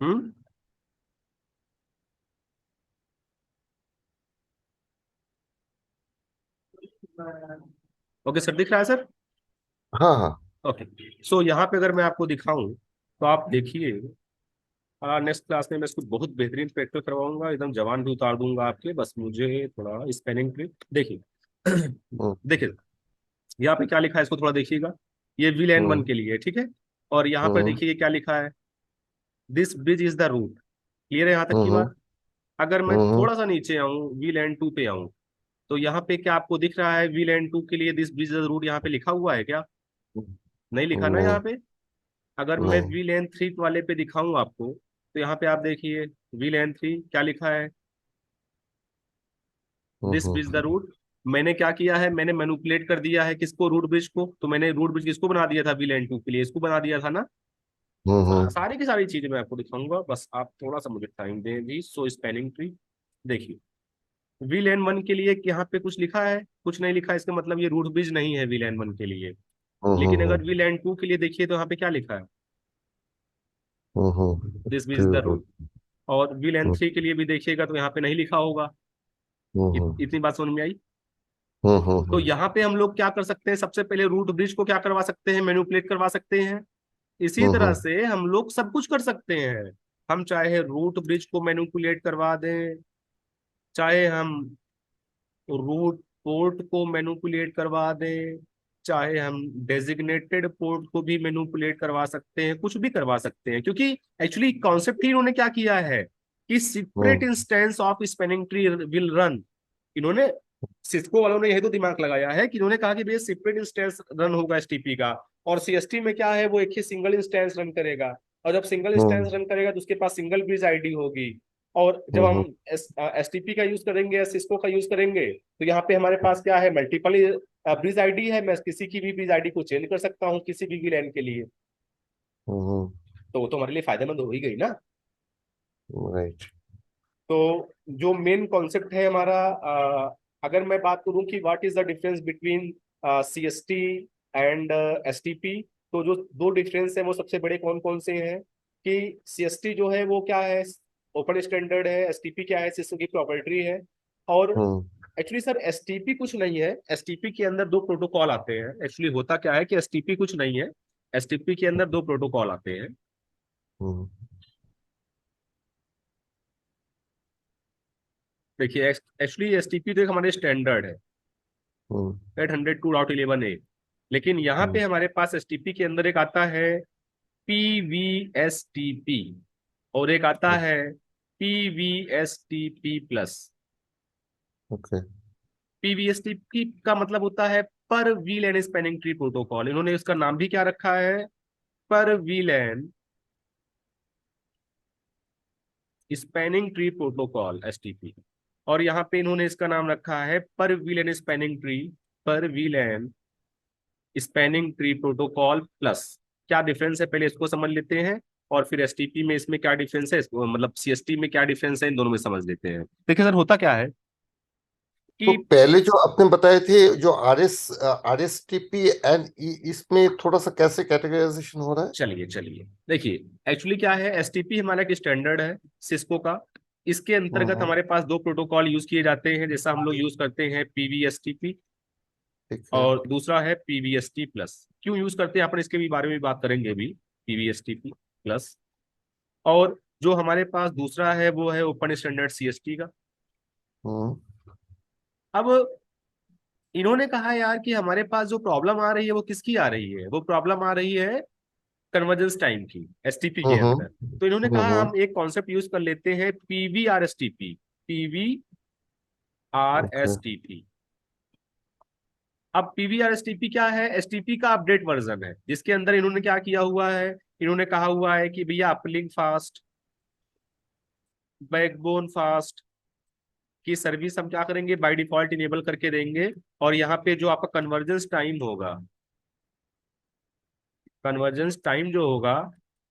हम्म। Okay sir, दिख रहा है सर? हाँ हाँ। ओके। सो यहाँ पे अगर मैं आपको दिखाऊं तो आप देखिए, नेक्स्ट क्लास में मैं इसको बहुत बेहतरीन प्रैक्टिस करवाऊंगा, एकदम जवान भी उतार दूंगा आपके। बस मुझे थोड़ा स्पेलिंग ट्रिक देखिए। हम्म देखिए यहाँ पे क्या लिखा है, इसको थोड़ा देखिएगा। ये व्हील एन वन हम्म के लिए, ठीक है। और यहाँ पर हम्म देखिए ये क्या लिखा है, this bridge is the root. Clear है यहाँ तक की हम्म बात? अगर मैं हम्म थोड़ा सा नीचे आऊँ, व्हील एन टू पे आऊँ, तो यहाँ पे क्या आपको दिख रहा है, व्हील एन टू के लिए this bridge is the root यहाँ पे लिखा हुआ है क्या? नहीं लिखा ना नहीं यहाँ पे। अगर मैं नहीं। व्हील एन थ्री वाले पे दिखाऊं आपको, तो यहाँ पे आप देखिए, व्हील एन थ्री क्या लिखा है, this bridge the hmm root. मैंने क्या किया है, मैंने मैनिपुलेट कर दिया है किसको, रूट ब्रिज को। तो मैंने रूट ब्रिज किसको बना दिया था, व्हील एन टू के लिए इसको बना दिया था ना। हम्म सारी की सारी चीजें मैं आपको दिखाऊंगा, बस आप थोड़ा सा मुझे टाइम दें भी। सो स्पेलिंग ट्री देखिए, व्हील एन वन के लिए यहाँ पे कुछ लिखा है, कुछ नहीं लिखा, इसका मतलब ये रूट ब्रिज नहीं है व्हील एन वन के लिए। लेकिन अगर व्हील एन टू के लिए देखिए तो यहाँ पे क्या लिखा है, दिस ब्रिज द रूट। और व्हील एन थ्री के लिए भी देखिएगा तो यहाँ पे नहीं लिखा होगा। इतनी बात समझ में आई? तो यहाँ पे हम लोग क्या कर सकते हैं, सबसे पहले रूट ब्रिज को क्या करवा सकते हैं, मैनिपुलेट करवा सकते हैं। इसी तरह से हम लोग सब कुछ कर सकते हैं। हम चाहे रूट ब्रिज को मैनिपुलेट करवा दें, चाहे हम रूट पोर्ट को मैनिपुलेट करवा दें, चाहे हम डेजिग्नेटेड पोर्ट को भी मैनिपुलेट करवा सकते हैं, कुछ भी करवा सकते हैं। क्योंकि एक्चुअली कॉन्सेप्ट ही इन्होंने क्या किया है कि separate instance of spanning tree will run. इन्होंने, सिस्को वालों ने यही तो दिमाग लगाया है कि इन्होंने कहा कि भैया सेपरेट इंस्टेंस रन होगा एसटीपी का, और सीएसटी में क्या है, वो एक ही सिंगल इंस्टेंस रन करेगा। और जब सिंगल इंस्टेंस रन करेगा तो उसके पास सिंगल ब्रिज आईडी होगी। और जब हम एसटीपी का यूज करेंगे या सिस्को का यूज करेंगे, तो यहाँ पे हमारे पास क्या है, मल्टीपल ब्रिज आईडी है। मैं किसी की भी ब्रिज आईडी को चेंज कर सकता हूँ किसी भी लैन के लिए। तो वो तो हमारे लिए फायदेमंद हो ही गई ना। राइट। तो जो मेन कॉन्सेप्ट है हमारा, अगर मैं बात करूं कि what is the difference between CST and STP, तो जो दो डिफरेंस है वो सबसे बड़े कौन कौन से हैं, कि सीएसटी जो है वो क्या है, ओपन स्टैंडर्ड है। एसटीपी क्या है, सिस्टम की प्रॉपर्टी है। और एक्चुअली सर एसटीपी कुछ नहीं है, एसटीपी के अंदर दो प्रोटोकॉल आते हैं। एक्चुअली होता क्या है कि एसटीपी कुछ नहीं है, एसटीपी के अंदर दो प्रोटोकॉल आते हैं। देखिए एक्चुअली एसटीपी तो एक हमारे स्टैंडर्ड है, 802.11a। लेकिन यहाँ पे हमारे पास एसटीपी के अंदर एक आता है पीवीएसटीपी, और एक आता है पीवीएसटीपी प्लस। ओके। पीवीएसटीपी का मतलब होता है पर wheel and spanning tree protocol. इन्होंने इसका नाम भी क्या रखा है, पर wheel and spanning tree protocol STP. और यहाँ पे इन्होंने इसका नाम रखा है पर व्हील एंड स्पैनिंग ट्री, पर wheel and spanning tree protocol plus. क्या डिफरेंस है पहले इसको समझ लेते हैं, और फिर एसटीपी में इसमें क्या डिफरेंस है, मतलब सीएसटी में क्या डिफरेंस है, इन दोनों में समझ लेते हैं। देखिए सर होता क्या है तो कि, पहले जो आपने बताए थे, जो R S T P and इसमें थोड़ा सा कैसे कैटेगराइजेशन हो रहा है? चलिए चलिए देखिए, एक्चुअली क्या है, एसटीपी हमारा एक स्टैंडर्ड है सिस्को का। इसके अंतर्गत हम्म। हमारे पास दो प्रोटोकॉल यूज किए जाते हैं, जैसा हम लोग यूज करते हैं पीवीएसटीपी, ठीक है। और दूसरा है पीवीएसटी प्लस। क्यों यूज करते हैं अपन इसके भी बारे में भी बात करेंगे अभी, पीवीएसटीपी प्लस। और जो हमारे पास दूसरा है वो है ओपन स्टैंडर्ड सीएसटी का। हम्म अब इन्होंने कहा यार कि हमारे पास जो प्रॉब्लम आ रही है वो किसकी आ रही है, वो प्रॉब्लम आ रही है कन्वर्जेंस टाइम की एसटीपी के अंदर। तो इन्होंने कहा हम एक कॉन्सेप्ट यूज कर लेते हैं पीवीआरएसटीपी, ओके। पीवीआरएसटीपी। अब पीवीआरएसटीपी क्या है, एसटीपी का अपडेट वर्जन है, जिसके अंदर इन्होंने क्या किया हुआ है, इन्होंने कहा हुआ है कि भैया अपलिंक फास्ट, बैकबोन फास्ट की सर्विस हम क्या करेंगे, बाय डिफॉल्ट इनेबल करके देंगे। और यहाँ पे जो आपका कन्वर्जेंस टाइम होगा, कन्वर्जेंस टाइम जो होगा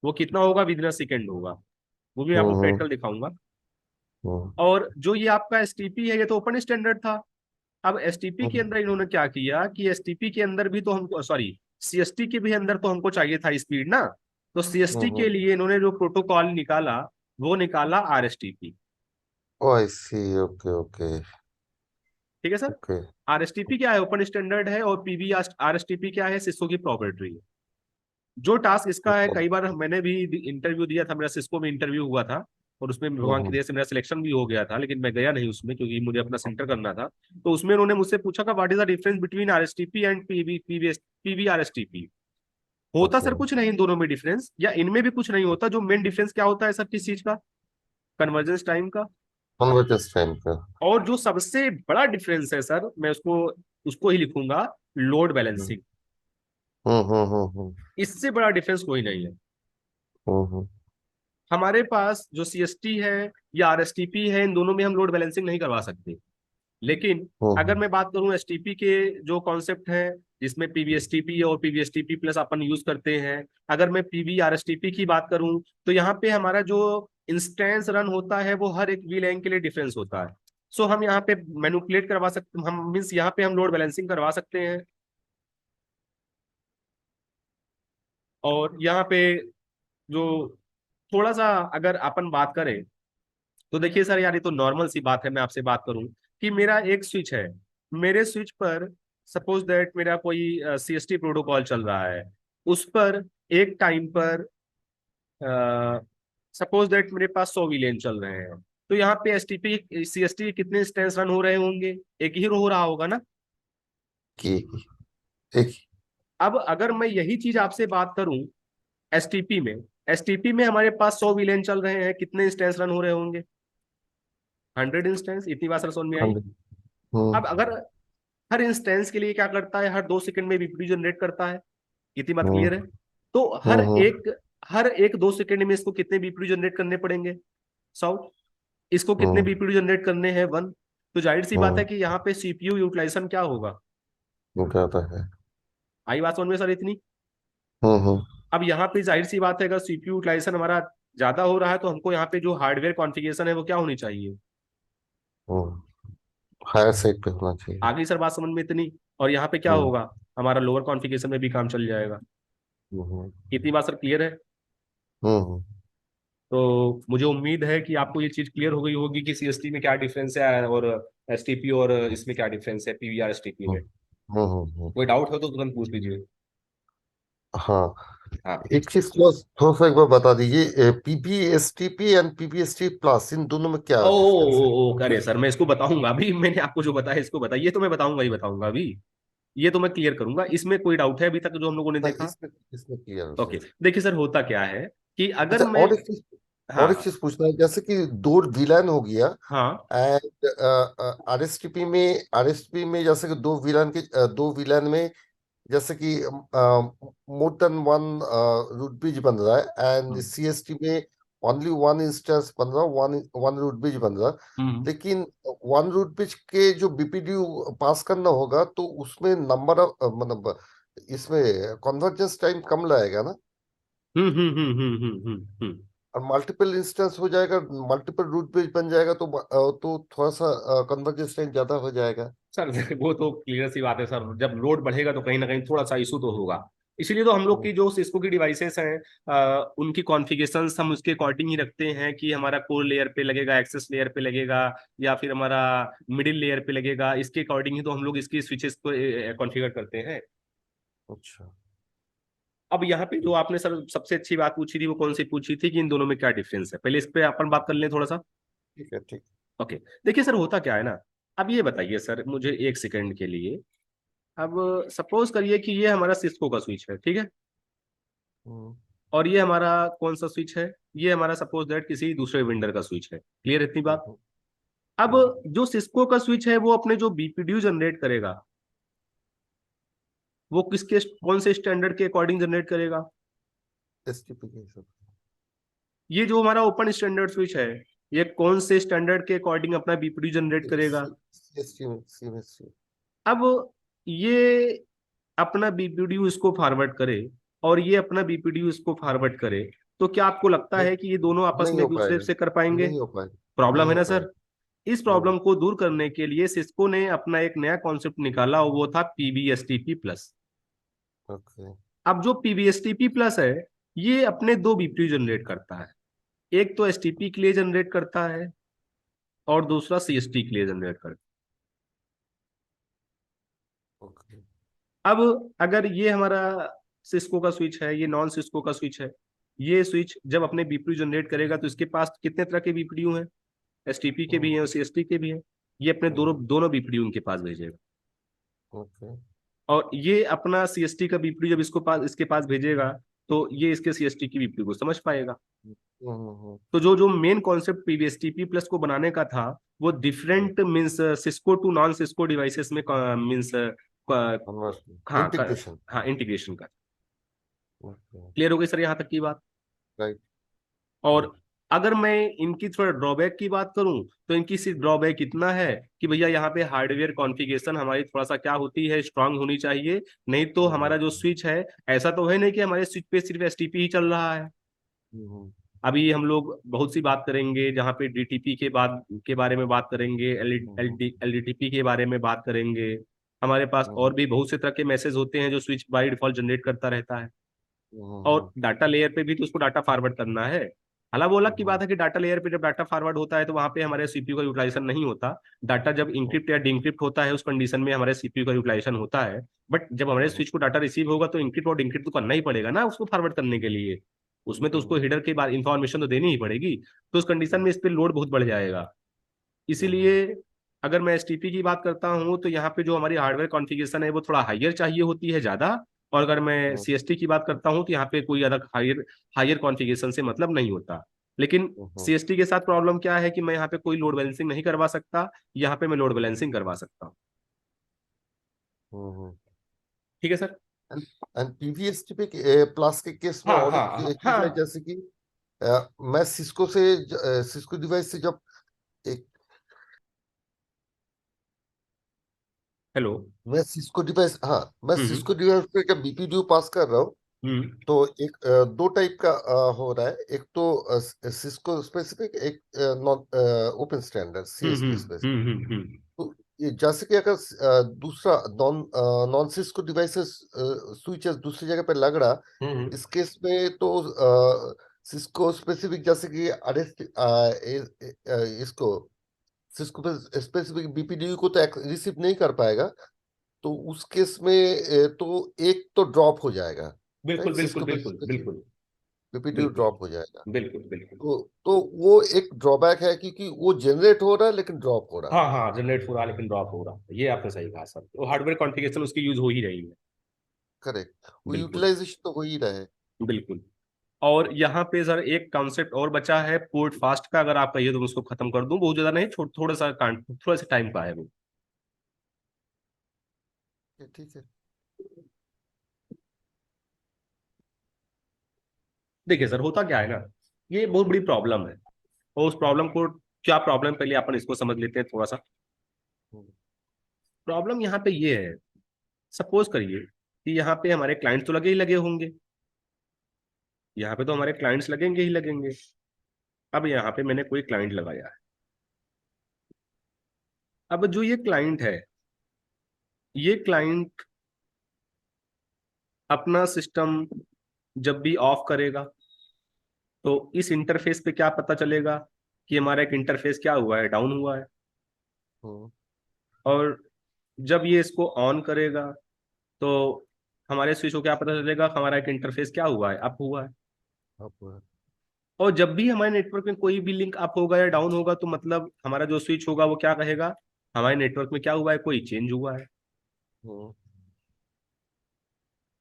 वो कितना होगा, विद इन सेकेंड होगा। वो भी आपको हम्म प्रैक्टिकल दिखाऊंगा। हम्म और जो ये आपका एसटीपी है, ये तो ओपन स्टैंडर्ड था। अब एसटीपी के हम्म अंदर इन्होंने क्या किया कि एसटीपी के अंदर भी तो हमको, सॉरी सीएसटी के भी अंदर तो हमको चाहिए था स्पीड ना। तो सीएसटी के लिए इन्होंने जो प्रोटोकॉल निकाला वो निकाला आरएसटीपी। आई सी, ओके ओके ठीक है सर। ओके आरएसटीपी क्या है, ओपन स्टैंडर्ड है, और पीबी आरएसटीपी क्या है, सिस्को की प्रॉprietary है। जो टास्क इसका है, कई बार मैंने भी इंटरव्यू दिया था, मेरा सिस्को में इंटरव्यू हुआ था, और उसमें भगवान की दया से मेरा सिलेक्शन भी हो गया था, लेकिन मैं गया नहीं उसमें क्योंकि मुझे अपना सेंटर करना था। तो उसमें उन्होंने मुझसे पूछा था what is the difference between RSTP and PB RSTP. होता ओके। सर कुछ नहीं इन दोनों में डिफरेंस, या इनमें भी कुछ नहीं होता। जो मेन डिफरेंस क्या होता है सर, किस चीज का, कन्वर्जेंस टाइम का। कन्वर्जेंस टाइम का। और जो सबसे बड़ा डिफरेंस है सर, मैं उसको उसको ही लिखूंगा, लोड हम्म बैलेंसिंग। हम्म। इससे बड़ा डिफरेंस कोई नहीं है। हम्म। हमारे पास जो सीएसटी है या आरएसटीपी है, इन दोनों में हम लोड बैलेंसिंग नहीं करवा सकते। लेकिन अगर हम्म मैं बात करूं एसटीपी के जो कॉन्सेप्ट है, जिसमें पीवीएसटीपी और पीवीएसटीपी प्लस अपन यूज करते हैं, अगर मैं पीवी आरएसटीपी की बात करूं, तो यहाँ पे हमारा जो इंस्टेंस रन होता है वो हर एक वीलैंग के लिए डिफरेंस होता है। सो हम यहाँ पे मैनिपुलेट करवा सकते, हम मीन्स यहाँ पे हम लोड बैलेंसिंग करवा सकते हैं। और यहाँ पे जो थोड़ा सा अगर अपन बात करें, तो देखिए सर यार, ये तो नॉर्मल सी बात है, मैं आपसे बात करूं कि मेरा एक स्विच है, मेरे स्विच पर सपोज दैट मेरा कोई सीएसटी प्रोटोकॉल चल रहा है, उस पर एक टाइम पर सपोज दैट मेरे पास 100 विलेन चल रहे हैं। तो यहाँ पे एसटीपी सीएसटी के कितने इंस्टेंस रन हो रहे होंगे, एक ही हो रहा होगा ना। की एक। अब अगर मैं यही चीज आपसे बात करूं एसटीपी में, एसटीपी में हमारे पास 100 विलेन चल रहे हैं, कितने इंस्टेंस रन हो रहे होंगे, 100 इंस्टेंस। इतनी बात सर समझ में आई। अब हम्म अगर हर इंस्टेंस के लिए क्या करता है, हर 2 सेकंड में बीपीडी जनरेट करता है, इतनी बात क्लियर है। हम्म तो हम्म हर एक 2 सेकंड में इसको कितने बीपीडी जनरेट करने पड़ेंगे, 100। इसको कितने हम्म बीपीडी जनरेट करने हैं, 1। तो जाहिर सी बात है हम्म। कि यहाँ पे सीपीयू यूटिलाइजेशन क्या होगा। वो क्या होता है? आई बात समझ में सर इतनी। हम्म। अब यहाँ पे जाहिर सी बात है, अगर सीपीयू यूटिलाइजेशन हमारा ज्यादा हो रहा है, तो हमको यहाँ पे जो हार्डवेयर कॉन्फ़िगरेशन है वो क्या होनी चाहिए, हायर साइड पे होना चाहिए। आ गई सर बात समझ में इतनी। और यहाँ पे क्या हम्म होगा, हमारा लोअर कॉन्फ़िगरेशन में भी काम चल जाएगा। हम्म इतनी बात सर क्लियर है। हम्म तो मुझे उम्मीद है कि आपको ये चीज क्लियर हो गई होगी कि सीएसटी में क्या डिफरेंस है, और एसटीपी और इसमें क्या डिफरेंस है, पीवीआर एसटीपी हम्म में। हम्म। कोई डाउट हो तो तुरंत पूछ लीजिए। हाँ, हाँ। एक चीज थोड़ा सा एक बार बता दीजिए, पीपीएसटीपी एंड पीपीएसटी प्लस, इन दोनों में क्या डिफरेंस है? अरे सर, मैं इसको बताऊंगा अभी, मैंने आपको जो बताया इसको बताइए, तो मैं बताऊंगा ही बताऊंगा अभी। ये तो मैं क्लियर करूंगा, इसमें कोई डाउट है अभी तक जो हम लोगों ने नहीं, देखा। इसमें इसमें क्लियर हो ओके, सर। देखिए सर, होता क्या है कि अगर अच्छा, मैं, और एक हाँ चीज पूछना है, जैसे कि दो विलन हो गया, हाँ। एंड आरएसटीपी में जैसे कि दो विलन में, जैसे कि more than one root bridge बन रहा है, एंड हम्म सीएसटी में ओनली वन इंस्टेंस बन रहा, वन वन रूट ब्रिज बन रहा। हम्म लेकिन वन रूट ब्रिज के जो बीपीडीयू पास करना होगा, तो उसमें नंबर ऑफ मतलब इसमें कन्वर्जेंस टाइम कम लगेगा ना, और मल्टीपल इंस्टेंस हो जाएगा, मल्टीपल रूट ब्रिज बन जाएगा, तो थोड़ा सा कन्वर्जेंस टाइम ज्यादा हो जाएगा। सर वो तो क्लियर सी बात है सर, जब लोड बढ़ेगा तो कहीं ना कहीं थोड़ा सा इशू तो होगा। इसीलिए तो हम लोग की जो सिस्को की डिवाइसेस हैं, उनकी कॉन्फ़िगरेशंस हम उसके अकॉर्डिंग ही रखते हैं कि हमारा कोर लेयर पे लगेगा, एक्सेस लेयर पे लगेगा, या फिर हमारा मिडिल लेयर पे लगेगा। इसके अकॉर्डिंग ही तो हम लोग इसकी स्विचेस को कॉन्फ़िगर करते हैं। अच्छा। अब यहाँ पे जो आपने सर सबसे अच्छी बात पूछी थी, वो कौन सी पूछी थी कि इन दोनों में क्या डिफरेंस है, पहले इस पे अपन बात कर लें थोड़ा सा। ठीक है, ठीक। ओके, देखिए सर, होता क्या है ना, अब ये बताइए सर मुझे एक सेकंड के लिए। अब सपोज करिए कि ये हमारा सिस्को का स्विच है, ठीक है, हम्म और ये हमारा कौन सा स्विच है, ये हमारा सपोज दैट किसी दूसरे वेंडर का स्विच है। क्लियर इतनी बात। हम्म अब हम्म। जो सिस्को का स्विच है वो अपने जो बीपीडीयू जनरेट करेगा, वो किसके कौन से स्टैंडर्ड के अकॉर्डिंग जनरेट करेगा। एसटीपी के हिसाब ये जो हमारा ओपन स्टैंडर्ड स्विच है, ये कौन से स्टैंडर्ड के अकॉर्डिंग अपना बीपीडीयू जनरेट करेगा। से सीएसटी में सीएमएससी। अब ये अपना बीपीडीयू इसको फॉरवर्ड करे, और ये अपना बीपीडीयू इसको फॉरवर्ड करे, तो क्या आपको लगता नहीं, है कि ये दोनों आपस नहीं में हो एक दूसरे पाएगा, से कर पाएंगे। नहीं हो पाएगा, प्रॉब्लम नहीं है हो ना पाएगा। सर। इस हम्म प्रॉब्लम को दूर करने के लिए सिस्को ने अपना एक नया कॉन्सेप्ट निकाला, और वो था पीबीएसटीपी प्लस। ओके। अब जो पीबीएसटीपी प्लस है, ये अपने दो बीपीयू जनरेट करता है, एक तो एसटीपी के लिए जनरेट करता है और दूसरा सीएसटी के लिए जनरेट करता ओके। है। अब अगर ये हमारा सिस्को का स्विच है, ये नॉन सिस्को का स्विच है, ये स्विच जब अपने बीपीयू जनरेट करेगा तो इसके पास कितने तरह के बीपीयू हैं, एसटीपी के भी हैं और सीएसटी के भी हैं। ये अपने दोनों दोनों बीपीयू इनके पास भेजेगा, ओके। और ये अपना सीएसटी का बीपीयू जब इसके पास भेजेगा तो ये इसके सीएसटी की बीपीयू को समझ पाएगा। तो जो जो मेन कॉन्सेप्ट पीवीएसटीपी प्लस को बनाने का था वो different means Cisco to non Cisco devices में मींस हाँ इंटीग्रेशन। हाँ इंटीग्रेशन का। ओके। क्लियर हो गई सर यहाँ तक की बात? राइट। और अगर मैं इनकी थोड़ा ड्रॉबैक की बात करूं तो इनकी सिर्फ ड्रॉबैक इतना है कि भैया यहाँ पे हार्डवेयर कॉन्फ़िगरेशन हमारी थोड़ा सा क्या होती है, स्ट्रांग होनी चाहिए। नहीं तो हमारा जो स्विच है, ऐसा तो है नहीं कि हमारे स्विच पे सिर्फ एसटीपी ही चल रहा है। अभी हम लोग बहुत सी बात करेंगे जहाँ पे डीटीपी के बारे में बात करेंगे, एलडीटीपी के बारे में बात करेंगे। हमारे पास और भी बहुत से तरह के मैसेज होते हैं जो स्विच बाय डिफॉल्ट जनरेट करता रहता है। और डाटा लेयर पे भी तो उसको डाटा फॉरवर्ड करना है। हालांकि वो अलग की बात है कि डाटा लेयर पे जब डाटा फॉरवर्ड होता है तो वहां पे हमारे सीपीयू का यूटिलाइजेशन नहीं होता। डाटा जब इंक्रिप्ट या डिक्रिप्ट होता है उस कंडीशन में हमारे सीपीयू का यूटिलाइजेशन होता है। बट जब हमारे स्विच को डाटा रिसीव होगा तो इंक्रिप्ट और डिक्रिप्ट तो करना ही पड़ेगा ना उसको फॉरवर्ड करने के लिए। उसमें तो उसको हेडर के बाद इंफॉर्मेशन तो देनी ही पड़ेगी। तो उस कंडीशन में इस पर लोड बहुत बढ़ जाएगा। इसीलिए अगर मैं एसटीपी की बात करता हूं तो यहाँ पे जो हमारी हार्डवेयर कॉन्फ़िगरेशन है वो थोड़ा हाइयर चाहिए होती है ज्यादा। और अगर मैं सीएसटी की बात करता हूं तो यहाँ पे कोई अलग हाइयर हाइयर कॉन्फ़िगरेशन से मतलब नहीं होता। लेकिन सीएसटी के साथ प्रॉब्लम क्या है कि मैं यहाँ पे कोई लोड बैलेंसिंग नहीं करवा सकता, यहाँ पे मैं लोड बैलेंसिंग करवा सकता हूँ। ठीक है सर। एंड पीवीएसटीपी प्लस के केस में हाँ और हाँ एक चीज है, हाँ। जैसे कि मैं सिस्को डिवाइस से जब एक हेलो। मैं हम्म सिस्को डिवाइस पे जब बीपीडीयू पास कर रहा हूँ हम्म तो एक दो टाइप का हो रहा है। एक तो सिस्को स्पेसिफिक, एक non open standard CST specific. Hmm. तो ये जैसे कि अगर दूसरा non non Cisco devices switches दूसरी जगह पे लग रहा, इस केस में तो सिस्को स्पेसिफिक जैसे कि इसको सिस्को स्पेसिफिक बीपीडीयू को तो रिसीव नहीं कर पाएगा। तो उस केस में तो एक तो ड्रॉप हो जाएगा। बिल्कुल राइट, बिल्कुल सिस्को बिल्कुल बिल्कुल बीपीडीयू बिल्कुल ड्रॉप हो जाएगा। बिल्कुल बिल्कुल। तो वो एक ड्रॉबैक है, क्योंकि वो जनरेट हो रहा है लेकिन ड्रॉप हो रहा है। हाँ हाँ जनरेट हो रहा है लेकिन ड्रॉप हो रहा है, ये आपने सही कहा सर। वो हार्डवेयर कॉन्फ़िगरेशन उसकी यूज हो ही रही है। करेक्ट, वो बिल्कुल यूटिलाइजेशन तो हो ही रहा है। बिल्कुल। और यहाँ पे सर एक कॉन्सेप्ट और बचा है पोर्ट फास्ट का, अगर आप कहिए तो मैं उसको खत्म कर दूं, बहुत ज्यादा नहीं, थोड़ा सा टाइम का है वो। ठीक है। देखिए सर होता क्या है ना, ये बहुत बड़ी प्रॉब्लम है। और उस प्रॉब्लम को, क्या प्रॉब्लम, पहले अपन इसको समझ लेते हैं थोड़ा सा। प्रॉब्लम यहाँ पे ये है, सपोज करिए कि यहाँ पे हमारे क्लाइंट तो लगे ही लगे होंगे, यहाँ पे तो हमारे क्लाइंट्स लगेंगे ही लगेंगे। अब यहाँ पे मैंने कोई क्लाइंट लगाया है। अब जो ये क्लाइंट है, ये क्लाइंट अपना सिस्टम जब भी ऑफ करेगा तो इस इंटरफेस पे क्या पता चलेगा कि हमारा एक इंटरफेस क्या हुआ है, डाउन हुआ है। और जब ये इसको ऑन करेगा तो हमारे स्विच को क्या पता चलेगा कि हमारा एक इंटरफेस क्या हुआ है, अप हुआ है। और जब भी हमारे नेटवर्क में कोई भी लिंक अप होगा या डाउन होगा तो मतलब हमारा जो स्विच होगा वो क्या कहेगा, हमारे नेटवर्क में क्या हुआ है, कोई चेंज हुआ है।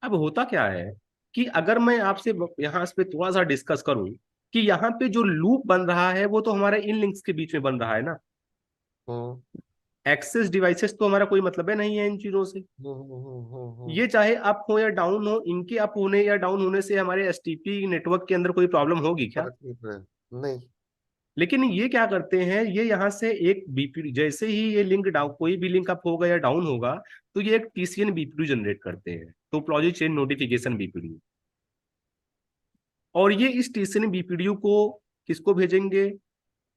अब होता क्या है कि अगर मैं आपसे यहाँ पे थोड़ा सा डिस्कस करूं कि यहाँ पे जो लूप बन रहा है वो तो हमारे इन लिंक्स के बीच में बन रहा है ना। एक्सेस डिवाइसेस तो हमारा कोई मतलब है नहीं है इन चीजों से। ये चाहे अप हो या डाउन हो, इनके अप होने या डाउन होने से हमारे एसटीपी नेटवर्क के अंदर कोई प्रॉब्लम होगी क्या? फर्क नहीं पड़ेगा। नहीं। लेकिन ये क्या करते हैं, ये यहाँ से एक बीपी, जैसे ही ये लिंक डाउन, कोई भी लिंक अप होगा या डाउन होगा तो ये एक टीसीएन बीपीयू जनरेट करते हैं, टोपोलॉजी चेन नोटिफिकेशन बीपीयू। और ये इस टीसीएन बीपीयू को किसको भेजेंगे,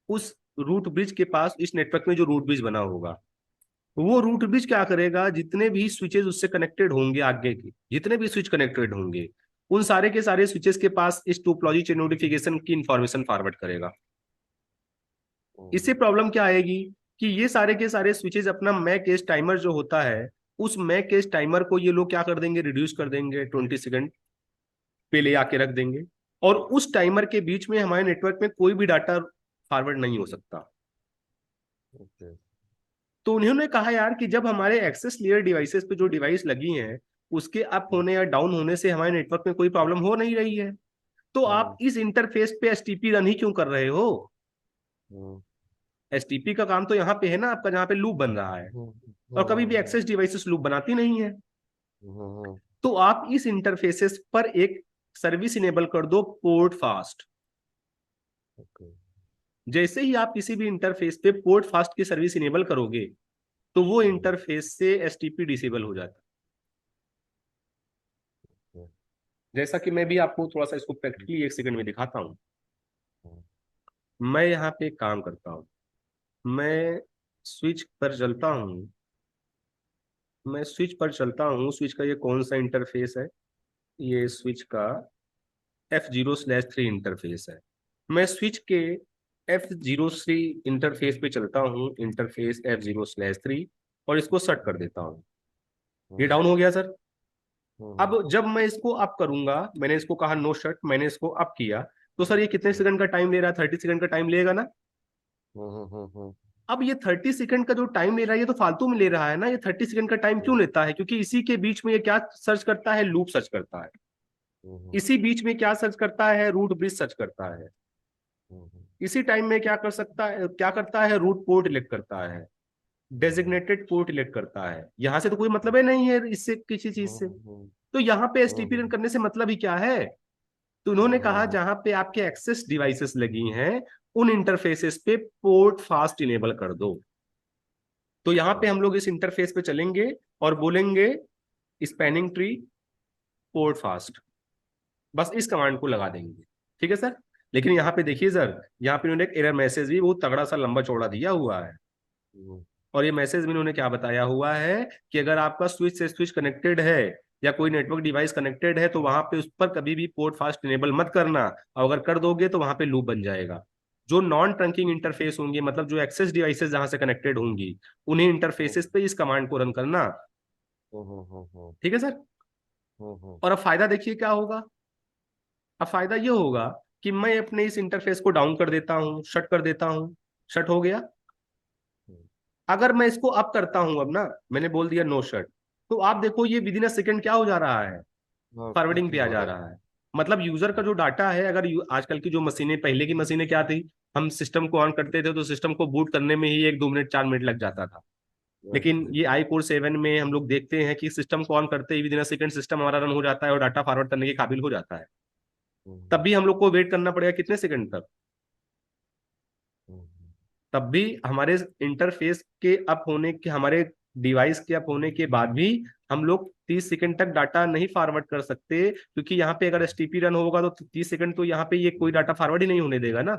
उस रूट ब्रिज के पास, इस नेटवर्क में जो रूट ब्रिज बना होगा। वो रूट ब्रिज क्या करेगा, जितने भी स्विचेस उससे कनेक्टेड होंगे, आगे के जितने भी स्विच कनेक्टेड होंगे उन सारे के सारे स्विचेस के पास इस टोपोलॉजी चेन नोटिफिकेशन की इंफॉर्मेशन फॉरवर्ड करेगा। इससे प्रॉब्लम क्या आएगी कि ये सारे के सारे स्विचेस अपना मैक एज टाइमर जो होता है, उस मैक एज टाइमर को ये लोग क्या कर देंगे, रिड्यूस कर देंगे, 20 सेकंड पे ले आके रख देंगे, और उस टाइमर के बीच में हमारे नेटवर्क में कोई भी डाटा फॉरवर्ड नहीं हो सकता। तो उन्होंने कहा यार कि जब हमारे एक्सेस लेयर डिवाइसेस पे जो डिवाइस लगी हैं उसके अप होने या डाउन होने से हमारे नेटवर्क में कोई प्रॉब्लम हो नहीं रही है, तो आप इस इंटरफेस पे एसटीपी रन ही क्यों कर रहे हो? एसटीपी का काम तो यहाँ पे है ना आपका, जहाँ पे लूप बन रहा है, और कभी भी एक्सेस डिवाइसेस लूप बनाती नहीं है। तो आप इस इंटरफेसेस पर एक सर्विस इनेबल कर दो, पोर्ट फास्ट। जैसे ही आप किसी भी इंटरफेस पे पोर्ट फास्ट की सर्विस इनेबल करोगे तो वो इंटरफेस से एसटीपी डिसेबल हो जाता है। जैसा कि मैं भी आपको थोड़ा सा इसको प्रैक्टिकली एक सेकंड में दिखाता हूं। मैं यहाँ पे काम करता हूँ, मैं स्विच पर चलता हूँ, मैं स्विच पर चलता हूँ। स्विच का ये कौन सा इंटरफेस है? ये स्विच का F0/3 इंटरफेस है। मैं स्विच के F03 इंटरफेस पे चलता हूँ, इंटरफेस F0/3, और इसको सेट कर देता हूँ। ये डाउन हो गया सर। अब जब मैं इसको अप करूंगा, मैंने इसको कहा नो शट, मैंने इसको अप किया, तो सर ये कितने सेकंड का टाइम ले रहा है? 30 सेकंड का टाइम लेगा ना। अब ये 30 सेकंड का जो टाइम ले रहा है ये तो फालतू में ले रहा है ना। ये 30 सेकंड का टाइम क्यों लेता है? क्योंकि इसी के बीच में ये क्या सर्च करता है? लूप सर्च करता है। इसी बीच में क्या सर्च करता है? रूट ब्रिज सर्च करता है। इसी टाइम में क्या कर सकता है, क्या करता है? रूट पोर्ट इलेक्ट करता है, डेजिग्नेटेड पोर्ट इलेक्ट करता है। यहां से तो कोई मतलब ही नहीं है इससे, किसी चीज से। तो यहाँ पे एसटीपी रन करने से मतलब ही क्या है? तो उन्होंने कहा जहां पे आपके एक्सेस डिवाइसेस लगी हैं उन इंटरफेसेस पे पोर्ट फास्ट इनेबल कर दो। तो यहाँ पे हम लोग इस इंटरफेस पे चलेंगे और बोलेंगे स्पैनिंग ट्री पोर्ट फास्ट, बस इस कमांड को लगा देंगे। ठीक है सर। लेकिन यहाँ पे देखिए सर, यहाँ पे उन्होंने एक एरर मैसेज भी बहुत तगड़ा सा लंबा चौड़ा दिया हुआ है। और ये मैसेज में उन्होंने क्या बताया हुआ है कि अगर आपका स्विच से स्विच कनेक्टेड है या कोई नेटवर्क डिवाइस कनेक्टेड है तो वहां पे उस पर कभी भी पोर्ट फास्ट इनेबल मत करना, और अगर कर दोगे तो वहां पे लूप बन जाएगा। जो नॉन ट्रंकिंग इंटरफेस होंगे, मतलब जो एक्सेस डिवाइसेस जहां से कनेक्टेड होंगी, उन्हीं इंटरफेसेस पे इस कमांड को रन करना। ठीक है सर। और अब फायदा देखिए क्या होगा। अब फायदा ये होगा कि मैं अपने इस इंटरफेस को डाउन कर देता हूँ, शट कर देता हूँ, शट हो गया। अगर मैं इसको अप करता हूं, अब ना मैंने बोल दिया नो शट, तो आप देखो ये विदिन अ सेकंड क्या हो जा रहा है, फॉरवर्डिंग पे आ जा रहा है। मतलब यूजर का जो डाटा है, अगर आजकल की जो मशीनें, पहले की मशीनें क्या थी, हम सिस्टम को ऑन करते थे तो सिस्टम को बूट करने में ही 1-2 मिनट 4 मिनट लग जाता था। लेकिन ये i Core 7 में हम लोग देखते हैं कि सिस्टम को ऑन करते ही विदिन अ सेकंड सिस्टम हमारा रन हो जाता है और डाटा फॉरवर्ड करने के काबिल हो जाता है। तब भी हम लोग को वेट करना पड़ेगा कितने सेकंड तक? तब भी हमारे इंटरफेस के अप होने के, हमारे डिवाइस के अप होने के बाद भी हम लोग 30 सेकंड तक डाटा नहीं फॉरवर्ड कर सकते, क्योंकि यहाँ पे अगर एसटीपी रन होगा तो 30 सेकंड तो यहाँ पे ये कोई डाटा फॉरवर्ड ही नहीं होने देगा ना।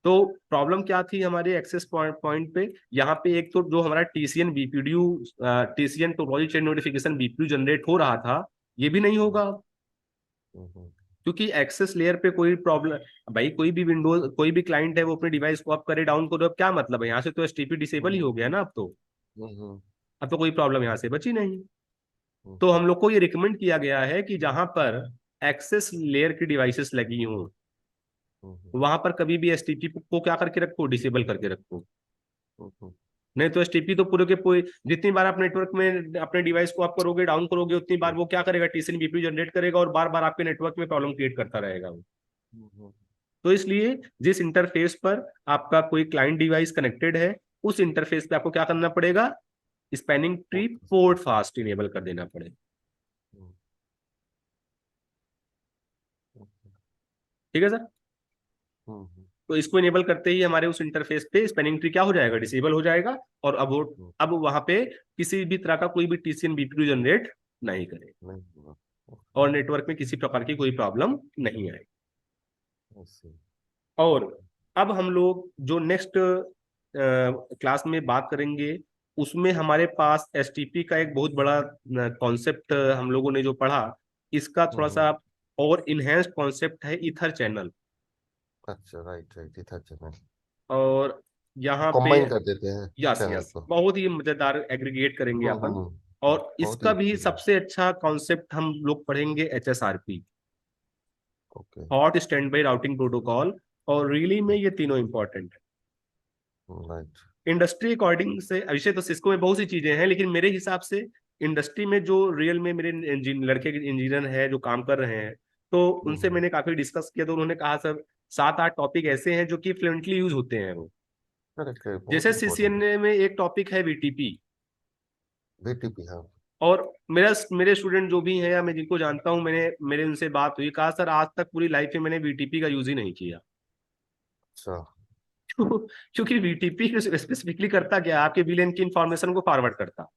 तो प्रॉब्लम क्या थी हमारे एक्सेस पॉइंट पे? यहाँ पे एक तो जो हमारा TCN BPDU, TCN topology change notification BPDU generate हो रहा था, ये भी नहीं होगा। क्योंकि एक्सेस लेयर पे कोई प्रॉब्लम, भाई कोई भी विंडोज, कोई भी क्लाइंट है वो अपने डिवाइस को अप करे डाउन करे, अब क्या मतलब है? यहाँ से तो एसटीपी डिसेबल ही हो गया ना अब तो कोई प्रॉब्लम यहाँ से बची नहीं। तो हम लोग को ये रिकमेंड किया गया है कि जहां पर एक्सेस लेयर की डिवाइसेस लगी हों वहां पर कभी भी एसटीपी को क्या करके रखो, डिसेबल करके रखो। नहीं तो एसटीपी तो पूरे के पूरे, जितनी बार आप नेटवर्क में अपने डिवाइस को अप करोगे डाउन करोगे उतनी बार वो क्या करेगा, टीसीएन बीपीयू जनरेट करेगा और बार बार आपके नेटवर्क में प्रॉब्लम क्रिएट करता रहेगा वो। तो इसलिए जिस इंटरफेस पर आपका कोई क्लाइंट डिवाइस कनेक्टेड है उस इंटरफेस पे आपको क्या करना पड़ेगा, spanning tree port fast enable कर देना पड़ेगा। ठीक है सर। तो इसको इनेबल करते ही हमारे उस इंटरफेस पे स्पैनिंग ट्री क्या हो जाएगा, डिसेबल हो जाएगा, और अब वहां पे किसी भी तरह का कोई भी टीसीएन बीपीयू जनरेट नहीं करेगा और नेटवर्क में किसी प्रकार की कोई प्रॉब्लम नहीं आएगी। और अब हम लोग जो नेक्स्ट क्लास में बात करेंगे उसमें हमारे पास एसटीपी का एक बहुत बड़ा कॉन्सेप्ट हम लोगों ने जो पढ़ा इसका थोड़ा सा और इनहेंस्ड कॉन्सेप्ट है ईथर चैनल। अच्छा, राइट राइट, ईथर चैनल। और यहाँ पे कंबाइन कर देते हैं यस चैनल यस को। बहुत ही मजेदार एग्रीगेट करेंगे अपन। और बहुत ही इसका भी अच्छी है। सबसे अच्छा कॉन्सेप्ट हम लोग पढ़ेंगे HSRP, okay. Hot stand by routing protocol. और रियली में ये तीनों इंपॉर्टेंट है राइट। इंडस्ट्री अकॉर्डिंग से। वैसे तो सिस्को में बहुत सी चीजें हैं, लेकिन मेरे हिसाब से इंडस्ट्री में जो रियल में मेरे लड़के इंजीनियर हैं जो काम कर रहे हैं, तो उनसे मैंने काफी डिस्कस किया, तो उन्होंने कहा सर 7-8 टॉपिक ऐसे हैं जो कि फ्लुएंटली यूज होते हैं वो। करेक्ट है, बहुत जैसे इंपॉर्टेंट। सीसीएनए में एक टॉपिक है VTP। बीटीपी, हाँ। और मेरे स्टूडेंट जो भी हैं या मैं जिनको जानता हूं, मेरे उनसे बात हुई, कहा सर आज तक पूरी लाइफ में मैंने VTP का यूज ही नहीं किया। अच्छा। क्योंकि VTP स्पेसिफिकली करता क्या है, आपके विलेन की इंफॉर्मेशन को फॉरवर्ड करता।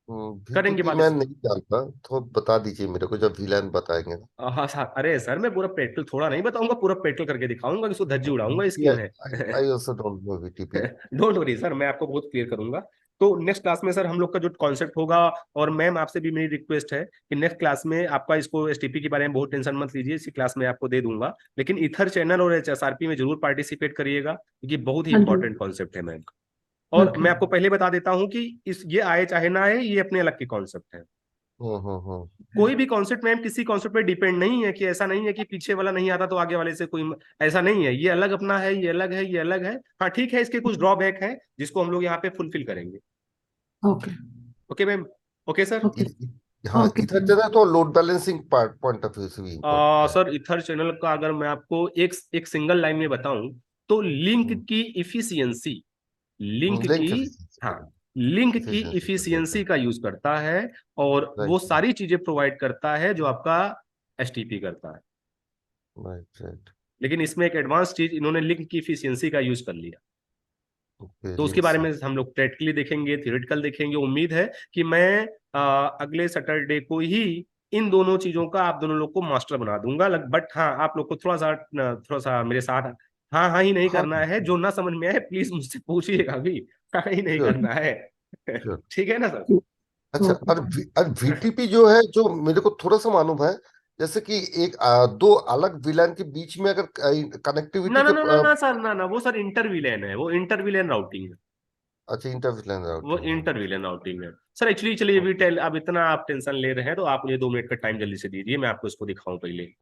करेंगे बीटीपी बात मैं इस। नहीं जानता, तो बता दीजिए मेरे को, जब विलन बताएंगे ना। हाँ सर, अरे सर मैं पूरा पेट्रोल थोड़ा नहीं बताऊंगा, पूरा पेट्रोल करके दिखाऊंगा कि उसको धज्जी उड़ाऊंगा इसकी मैं। I also don't know BTP. Don't worry sir, मैं आपको बहुत क्लियर करूंगा। तो नेक्स्ट क्लास में सर हम लोग का जो कॉन्सेप्ट होगा, और मैम आपसे भी मेरी रिक्वेस्ट है कि नेक्स्ट क्लास में आपका इसको STP के बारे में बहुत टेंशन मत लीजिए, इसी क्लास में आपको दे दूंगा, लेकिन ईथर चैनल और HSRP में जरूर पार्टिसिपेट करिएगा, क्योंकि बहुत ही हाँ जी। इंपॉर्टेंट कॉन्सेप्ट है मैम। और ओके। मैं आपको पहले बता देता हूँ कि इस ये आए चाहे ना आए, ये अपने अलग के कॉन्सेप्ट है। कोई भी कॉन्सेप्ट मैम किसी कॉन्सेप्ट पे डिपेंड नहीं है, कि ऐसा नहीं है कि पीछे वाला नहीं आता तो आगे वाले से कोई, ऐसा नहीं है। ये अलग अपना है, ये अलग है, ये अलग है। हाँ ठीक है, इसके कुछ ड्रॉबैक है जिसको हम लोग यहाँ पे फुलफिल करेंगे। Okay. Okay ma'am. Okay sir. Okay. हाँ, ओके। इधर चला तो load balancing part point of view से भी इम्पोर्टेंट है। सर इथर चैनल का अगर मैं आपको एक एक सिंगल लाइन में बताऊं, तो लिंक की इफिशियंसी, लिंक लिंक की, हाँ, लिंक की एफिशिएंसी को इफिशियंसी लेकर। का यूज करता है, और वो राइट सारी चीजें प्रोवाइड करता है जो आपका STP करता है। Right right. लेकिन इसमें एक एडवांस चीज इन्होंने लिंक की इफिशियंसी का यूज कर लिया, तो वेरी उसके बारे में इंटरेस्टिंग। हम लोग प्रैक्टिकली देखेंगे, थियोरेटिकल देखेंगे। उम्मीद है कि मैं अगले सैटरडे को ही इन दोनों चीजों का आप दोनों लोग को मास्टर बना दूंगा। बट हाँ, आप लोग को थोड़ा सा मेरे साथ हाँ हाँ ही नहीं हाँ, करना है। जो ना समझ में आए प्लीज मुझसे पूछिएगा भी, हाँ ही नहीं श्योर करना है। श्योर। ठीक है ना सर। अच्छा, ओके। और VTP जो है, जो मेरे को थोड़ा सा मालूम है, जैसे कि एक दो अलग विलन के बीच में अगर ना कनेक्टिविटी ना के ना ना ना सर, ना ना, वो सर इंटरविलेन है, वो इंटरविलेन राउटिंग है। अच्छा, इंटर विलन वो राउटिंग है। इंटरविलेन राउटिंग है सर। एक्चुअली चलिए अभी अब इतना आप टेंशन ले रहे हैं, तो आप मुझे 2 मिनट का टाइम जल्दी से दीजिए, मैं आपको इसको दिखाऊं पहले।